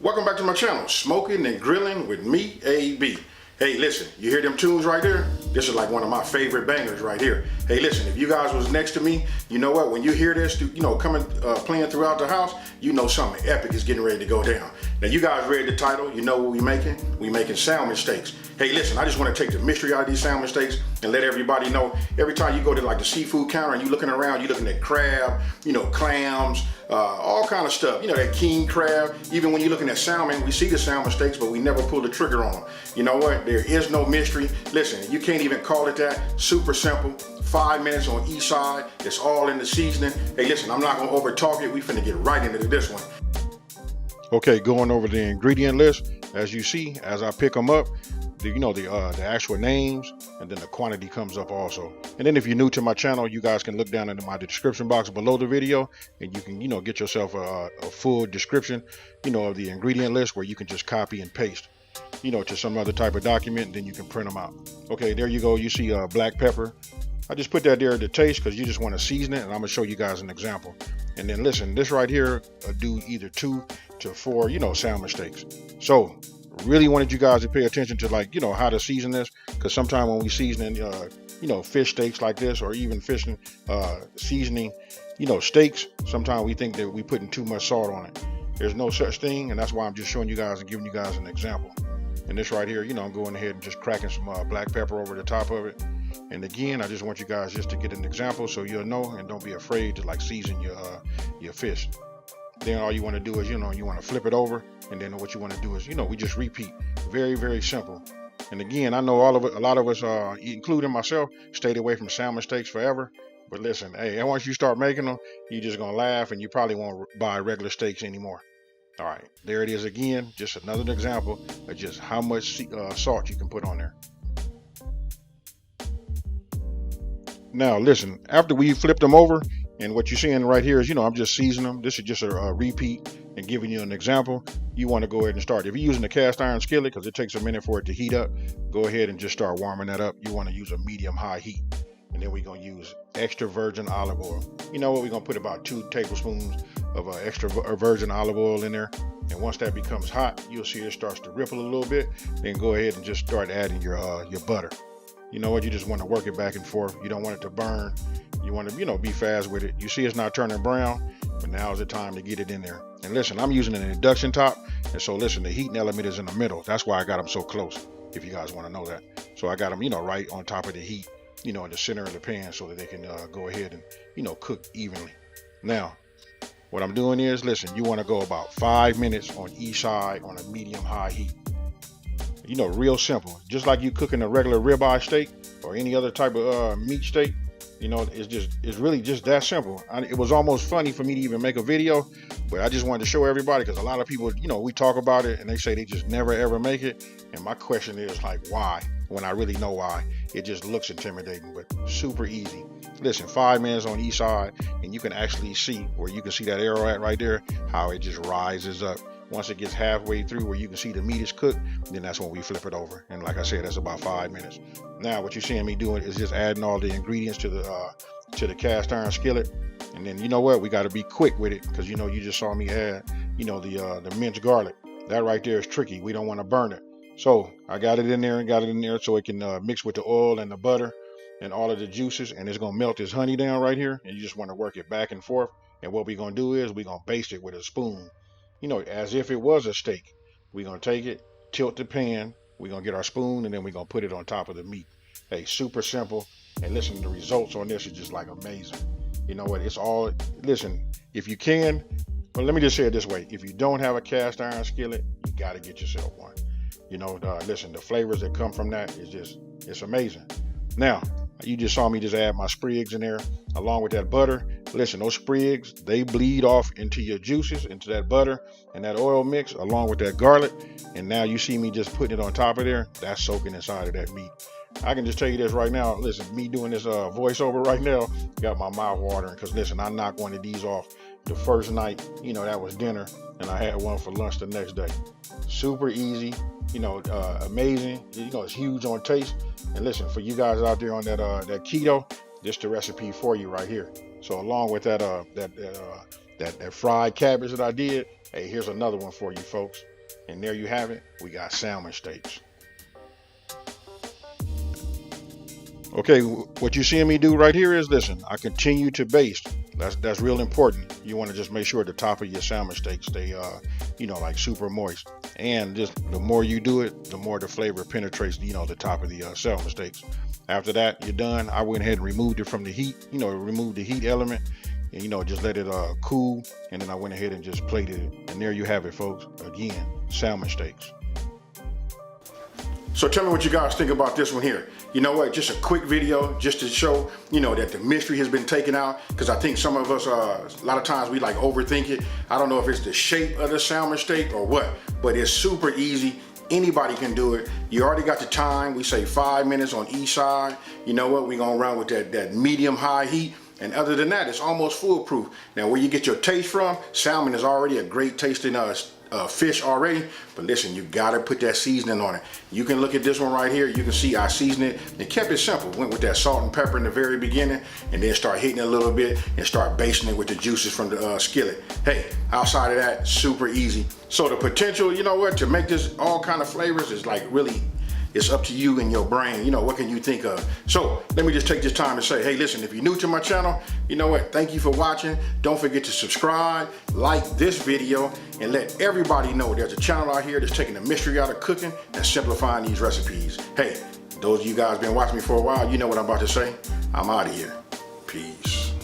Welcome back to my channel, Smoking and Grilling with me, AB. Hey, listen, you hear them tunes right there? This is like one of my favorite bangers right here. Hey, listen, if you guys was next to me, you know what? When you hear this, coming, playing throughout the house, you know something epic is getting ready to go down. Now, you guys read the title. You know what we making? We making salmon steaks. Hey, listen, I just want to take the mystery out of these salmon steaks and let everybody know. Every time you go to like the seafood counter and you looking around, you looking at crab, clams, all kind of stuff. That king crab. Even when you're looking at salmon, we see the salmon steaks, but we never pull the trigger on them. You know what? There is no mystery. Listen, you can't even call it that. Super simple. 5 minutes on each side. It's all in the seasoning. Hey, listen, I'm not gonna over talk it. We finna get right into this one. Okay, going over the ingredient list. As you see, as I pick them up, the actual names, and then the quantity comes up also. And then if you're new to my channel, you guys can look down into my description box below the video, and you can get yourself a full description of the ingredient list, where you can just copy and paste to some other type of document, and then you can print them out. Okay, there you go. You see black pepper. I just put that there to taste because you just want to season it, and I'm gonna show you guys an example. And then listen, this right here do either 2 to 4 salmon steaks. So really wanted you guys to pay attention to how to season this, because sometimes when we seasoning fish steaks like this, or even seasoning steaks, sometimes we think that we putting too much salt on it. There's no such thing, and that's why I'm just showing you guys and giving you guys an example. And this right here, I'm going ahead and just cracking some black pepper over the top of it. And again, I just want you guys just to get an example so you'll know, and don't be afraid to season your fish. Then all you want to do is you want to flip it over, and then what you want to do is we just repeat. Very, very simple. And again, I know a lot of us, including myself, stayed away from salmon steaks forever. But listen, hey, and once you start making them, you're just gonna laugh, and you probably won't buy regular steaks anymore. All right, there it is again. Just another example of just how much salt you can put on there. Now listen, after we flipped them over, and what you're seeing right here is, I'm just seasoning them. This is just a repeat and giving you an example. You want to go ahead and start. If you're using a cast iron skillet, because it takes a minute for it to heat up, go ahead and just start warming that up. You want to use a medium-high heat. And then we're going to use extra virgin olive oil. You know what? We're going to put about 2 tablespoons of extra virgin olive oil in there. And once that becomes hot, you'll see it starts to ripple a little bit. Then go ahead and just start adding your butter. You know what? You just want to work it back and forth. You don't want it to burn. You want to, be fast with it. You see it's not turning brown, but now is the time to get it in there. And listen, I'm using an induction top. And so listen, the heating element is in the middle. That's why I got them so close, if you guys want to know that. So I got them, right on top of the heat, in the center of the pan, so that they can go ahead and, cook evenly. Now, what I'm doing is, listen, you want to go about 5 minutes on each side on a medium-high heat. Real simple. Just like you cooking a regular ribeye steak or any other type of meat steak. It's really just that simple. It was almost funny for me to even make a video, but I just wanted to show everybody, because a lot of people, we talk about it and they say they just never ever make it. And my question is why? When I really know why. It just looks intimidating, but super easy. Listen, 5 minutes on each side, and you can actually see where you can see that arrow at right there, how it just rises up. Once it gets halfway through where you can see the meat is cooked, then that's when we flip it over. And like I said, that's about 5 minutes. Now what you're seeing me doing is just adding all the ingredients to the cast iron skillet. And then we got to be quick with it, because you just saw me add the minced garlic. That right there is tricky. We don't want to burn it. So I got it in there so it can mix with the oil and the butter and all of the juices, and it's gonna melt this honey down right here. And you just want to work it back and forth. And what we're gonna do is we're gonna baste it with a spoon, as if it was a steak. We're gonna take it, tilt the pan, we're gonna get our spoon, and then we're gonna put it on top of the meat. Hey, super simple. And listen, the results on this is just amazing. You know what? It's all, listen, if you can, well, let me just say it this way. If you don't have a cast iron skillet, you got to get yourself one. Listen, the flavors that come from that is it's amazing. Now, you just saw me just add my sprigs in there along with that butter. Listen, those sprigs, they bleed off into your juices, into that butter and that oil mix along with that garlic. And now you see me just putting it on top of there. That's soaking inside of that meat. I can just tell you this right now. Listen, me doing this voiceover right now got my mouth watering, because listen, I knocked one of these off the first night. That was dinner, and I had one for lunch the next day. Super easy, amazing. It's huge on taste. And listen, for you guys out there on that keto, this the recipe for you right here. So along with that that fried cabbage that I did. Hey, here's another one for you folks. And there you have it. We got salmon steaks. Okay, what you're seeing me do right here is, listen, I continue to baste. That's real important. You want to just make sure the top of your salmon steaks stay, like super moist. And just the more you do it, the more the flavor penetrates, the top of the salmon steaks. After that, you're done. I went ahead and removed it from the heat, removed the heat element, and, just let it cool. And then I went ahead and just plated it. And there you have it, folks. Again, salmon steaks. So tell me what you guys think about this one here. You know what, just a quick video just to show, that the mystery has been taken out, because I think some of us, a lot of times we like overthink it. I don't know if it's the shape of the salmon steak or what, but it's super easy. Anybody can do it. You already got the time. We say 5 minutes on each side. You know what, we're gonna run with that medium high heat. And other than that, it's almost foolproof. Now, where you get your taste from, salmon is already a great tasting fish already, but listen, you gotta put that seasoning on it. You can look at this one right here. You can see I seasoned it and kept it simple. Went with that salt and pepper in the very beginning, and then start hitting it a little bit and start basting it with the juices from the skillet. Hey, outside of that, super easy. So the potential, to make this all kind of flavors is like really, it's up to you and your brain. What can you think of? So let me just take this time to say, hey, listen, if you're new to my channel, thank you for watching. Don't forget to subscribe, like this video, and let everybody know there's a channel out here that's taking the mystery out of cooking and simplifying these recipes. Hey, those of you guys been watching me for a while, you know what I'm about to say. I'm out of here. Peace.